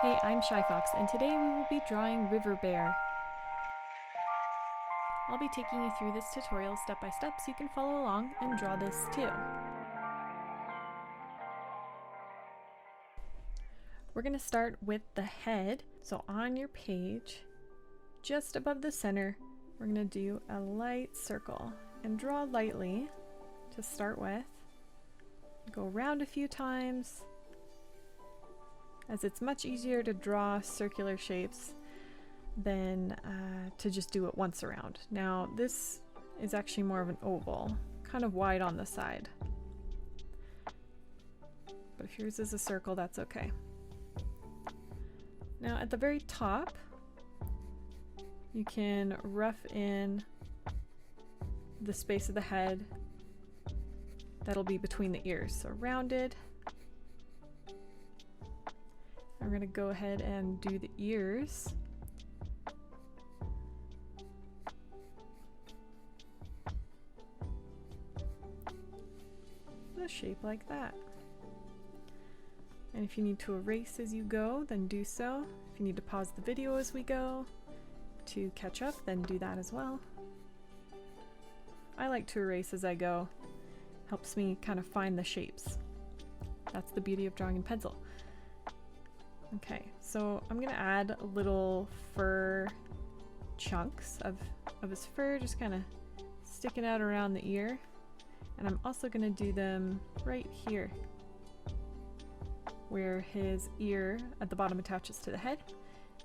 Hey, I'm Shyfoxx, and today we will be drawing RiverBear. I'll be taking you through this tutorial step by step so you can follow along and draw this too. We're going to start with the head. So on your page, just above the center, we're going to do a light circle and draw lightly to start with. Go around a few times, as it's much easier to draw circular shapes than to just do it once around. Now this is actually more of an oval, kind of wide on the side. But if yours is a circle, that's okay. Now at the very top, you can rough in the space of the head that'll be between the ears, so rounded. I'm going to go ahead and do the ears. A shape like that. And if you need to erase as you go, then do so. If you need to pause the video as we go to catch up, then do that as well. I like to erase as I go. Helps me kind of find the shapes. That's the beauty of drawing in pencil. Okay, so I'm gonna add little fur chunks of his fur, just kind of sticking out around the ear. And I'm also gonna do them right here, where his ear at the bottom attaches to the head.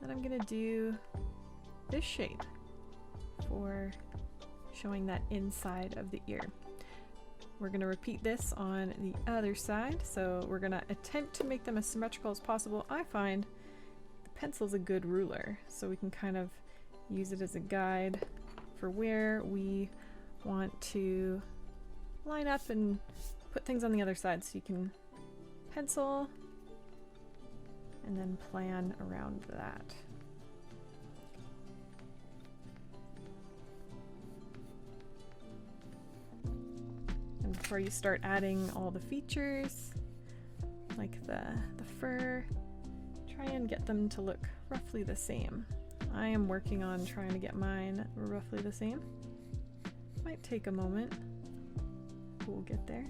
And I'm gonna do this shape for showing that inside of the ear. We're going to repeat this on the other side, so we're going to attempt to make them as symmetrical as possible. I find the pencil's a good ruler, so we can kind of use it as a guide for where we want to line up and put things on the other side, so you can pencil and then plan around that. Before you start adding all the features, like the fur, try and get them to look roughly the same. I am working on trying to get mine roughly the same. Might take a moment. We'll get there.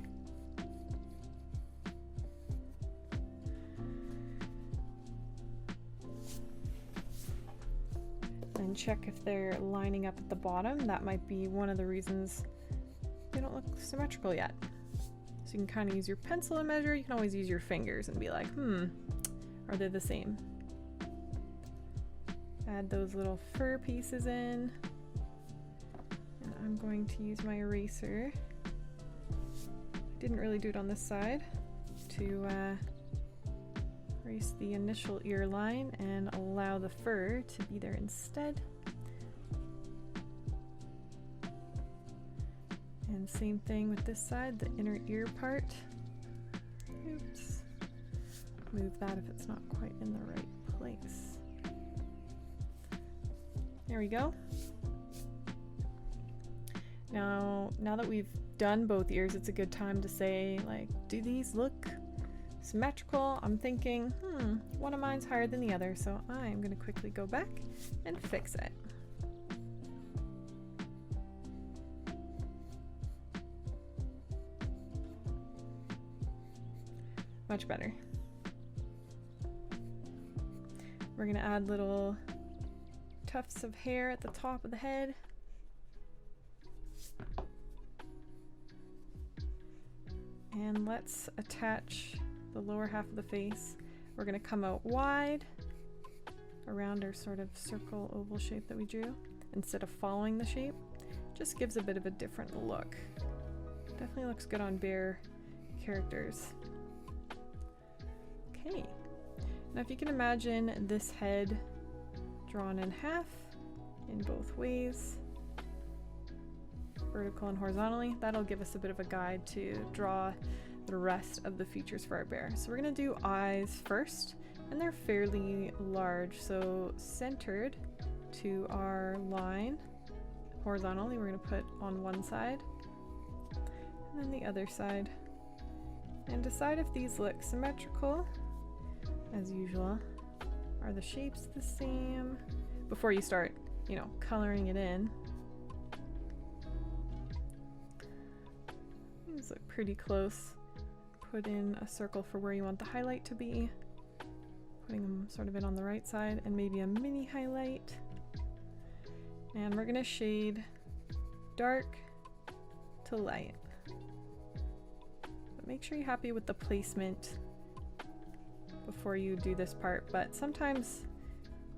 And check if they're lining up at the bottom. That might be one of the reasons they don't look symmetrical yet. So you can kind of use your pencil to measure. You can always use your fingers and be like, are they the same? Add those little fur pieces in. And I'm going to use my eraser. Didn't really do it on this side, to erase the initial ear line and allow the fur to be there instead. And same thing with this side, the inner ear part. Oops. Move that if it's not quite in the right place. There we go. Now that we've done both ears, it's a good time to say, like, do these look symmetrical? I'm thinking, one of mine's higher than the other, so I'm gonna quickly go back and fix it. Much better. We're gonna add little tufts of hair at the top of the head. And let's attach the lower half of the face. We're gonna come out wide around our sort of circle oval shape that we drew instead of following the shape. Just gives a bit of a different look. Definitely looks good on bear characters. Okay, now if you can imagine this head drawn in half in both ways, vertical and horizontally, that'll give us a bit of a guide to draw the rest of the features for our bear. So we're going to do eyes first, and they're fairly large, so centered to our line horizontally, we're going to put on one side and then the other side. And decide if these look symmetrical, as usual. Are the shapes the same? Before you start, you know, coloring it in. These look pretty close. Put in a circle for where you want the highlight to be. Putting them sort of in on the right side, and maybe a mini highlight. And we're gonna shade dark to light. But make sure you're happy with the placement before you do this part, but sometimes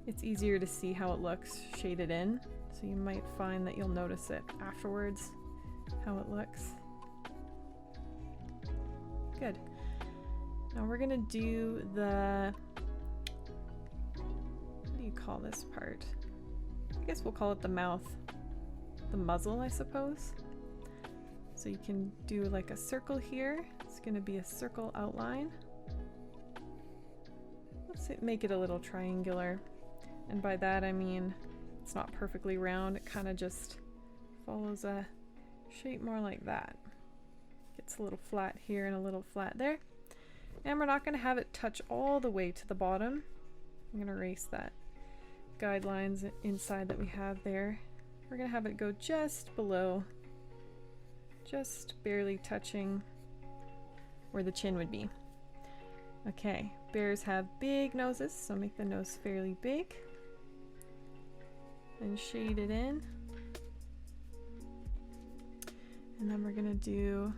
it's easier to see how it looks shaded in, so you might find that you'll notice it afterwards, how it looks. Good. Now we're gonna do the, what do you call this part? I guess we'll call it the mouth, the muzzle, I suppose. So you can do like a circle here. It's gonna be a circle outline. Let's make it a little triangular. And by that I mean it's not perfectly round, it kind of just follows a shape more like that. Gets a little flat here and a little flat there. And we're not going to have it touch all the way to the bottom. I'm going to erase that guidelines inside that we have there. We're going to have it go just below, just barely touching where the chin would be. Okay, bears have big noses, so make the nose fairly big. And shade it in. And then we're going to do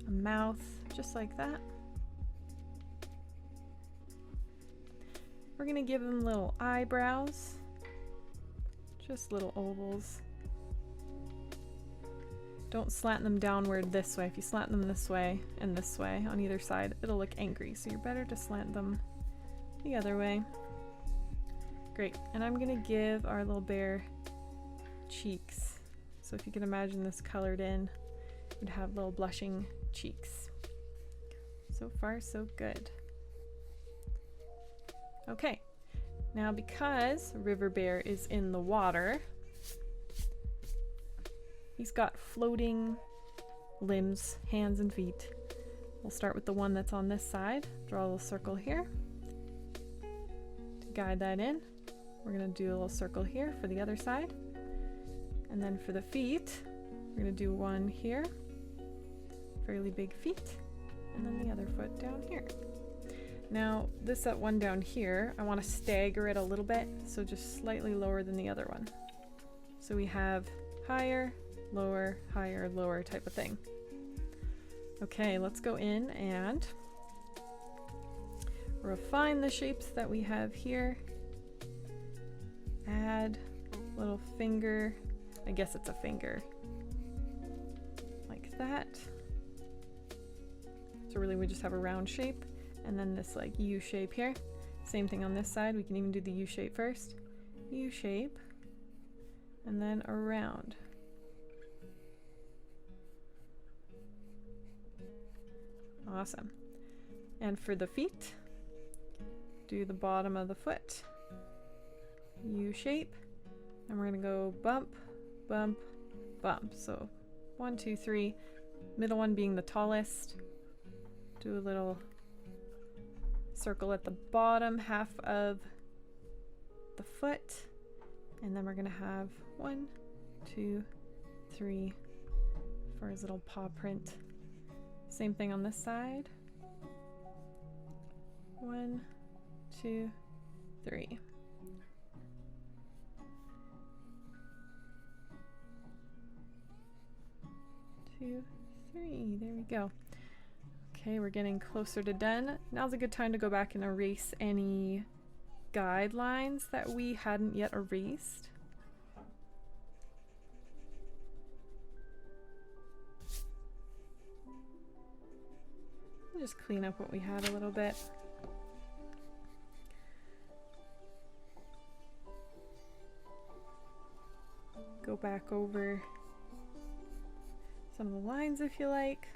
a mouth just like that. We're gonna give them little eyebrows, just little ovals. Don't slant them downward this way. If you slant them this way and this way on either side, it'll look angry, so you're better to slant them the other way. Great, and I'm gonna give our little bear cheeks. So if you can imagine this colored in, would have little blushing cheeks. So far, so good. Okay, now because RiverBear is in the water, he's got floating limbs, hands and feet. We'll start with the one that's on this side. Draw a little circle here to guide that in. We're gonna do a little circle here for the other side. And then for the feet, we're gonna do one here, fairly big feet, and then the other foot down here. Now this one down here, I want to stagger it a little bit, so just slightly lower than the other one. So we have higher, lower type of thing. Okay, let's go in and refine the shapes that we have here. Add little finger, I guess it's a finger, like that. So really we just have a round shape, and then this like U shape here. Same thing on this side, we can even do the U shape first. U shape, and then around. Awesome. And for the feet, do the bottom of the foot. U shape, and we're gonna go bump, bump, bump. So 1, 2, 3, middle one being the tallest. Do a little circle at the bottom half of the foot, and then we're gonna have 1, 2, 3 for his little paw print. Same thing on this side. 1, 2, 3. Two, three. There we go. Okay, we're getting closer to done. Now's a good time to go back and erase any guidelines that we hadn't yet erased. Just clean up what we had a little bit. Go back over some of the lines if you like.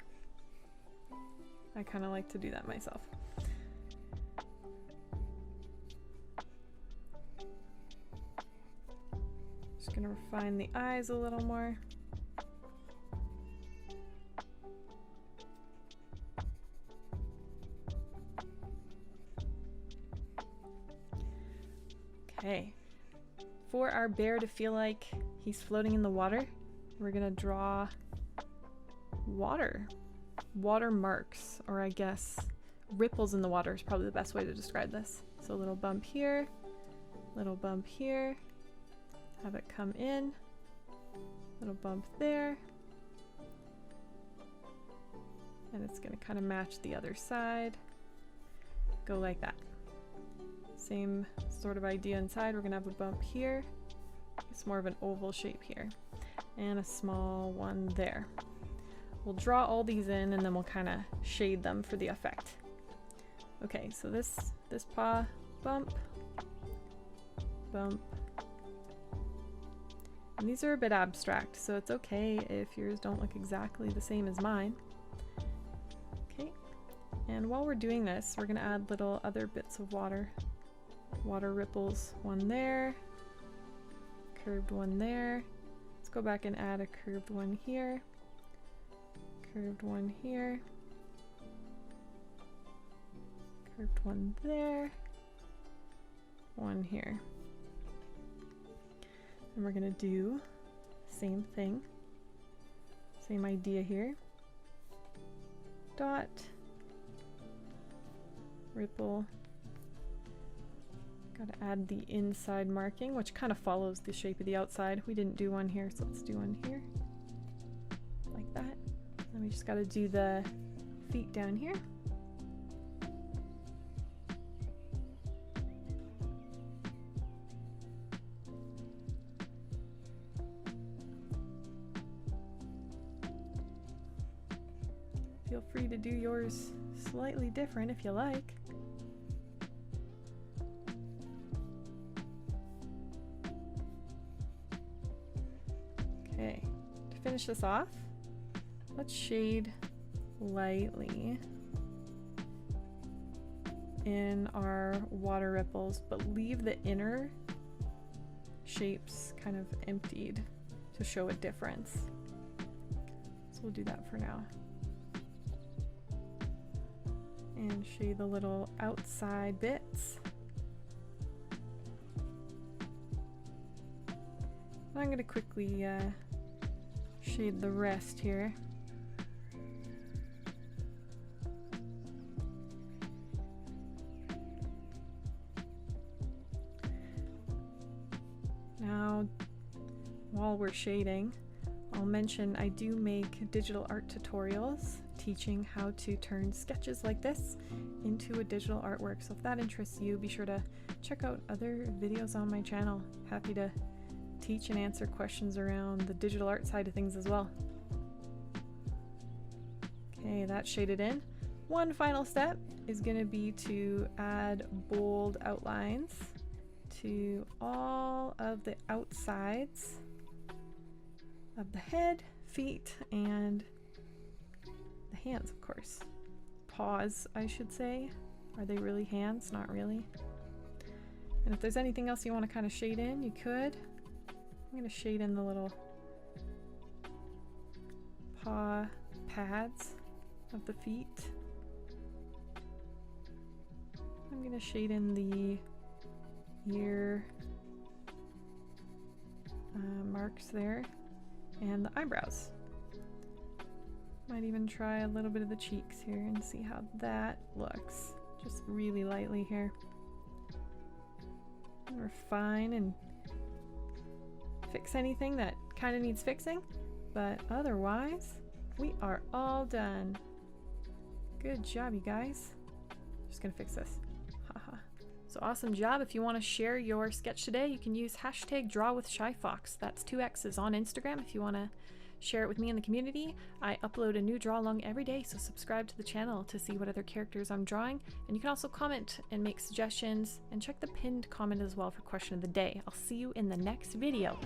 I kind of like to do that myself. Just gonna refine the eyes a little more. Okay, for our bear to feel like he's floating in the water, we're gonna draw water marks, or I guess ripples in the water is probably the best way to describe this. So a little bump here, little bump here, have it come in, little bump there, and it's gonna kind of match the other side, go like that. Same sort of idea inside. We're gonna have a bump here, it's more of an oval shape here, and a small one there. We'll draw all these in and then we'll kind of shade them for the effect. Okay, so this paw, bump, bump. And these are a bit abstract, so it's okay if yours don't look exactly the same as mine. Okay, and while we're doing this, we're gonna add little other bits of water ripples, one there, curved one there. Let's go back and add a curved one here, curved one here, curved one there, one here. And we're gonna do same thing, same idea here. Dot, ripple. Gotta add the inside marking, which kind of follows the shape of the outside. We didn't do one here, so let's do one here, like that. And we just gotta do the feet down here. Feel free to do yours slightly different if you like. Okay, to finish this off, let's shade lightly in our water ripples, but leave the inner shapes kind of emptied to show a difference. So we'll do that for now. And shade the little outside bits. I'm going to quickly shade the rest here. Now, while we're shading, I'll mention I do make digital art tutorials teaching how to turn sketches like this into a digital artwork. So if that interests you, be sure to check out other videos on my channel. Happy to teach and answer questions around the digital art side of things as well. Okay, that's shaded in. One final step is going to be to add bold outlines to all of the outsides of the head, feet, and the hands, of course. Paws, I should say. Are they really hands? Not really. And if there's anything else you want to kind of shade in, you could. I'm going to shade in the little paw pads of the feet. I'm going to shade in the ear marks there and the eyebrows. Might even try a little bit of the cheeks here and see how that looks. Just really lightly here. And refine and fix anything that kind of needs fixing, but otherwise we are all done. Good job, you guys. Just gonna fix this. Haha. So awesome job. If you want to share your sketch today, you can use hashtag #drawwithshyfoxx. That's 2 X's on Instagram if you want to share it with me in the community. I upload a new draw along every day, so subscribe to the channel to see what other characters I'm drawing. And you can also comment and make suggestions, and check the pinned comment as well for question of the day. I'll see you in the next video.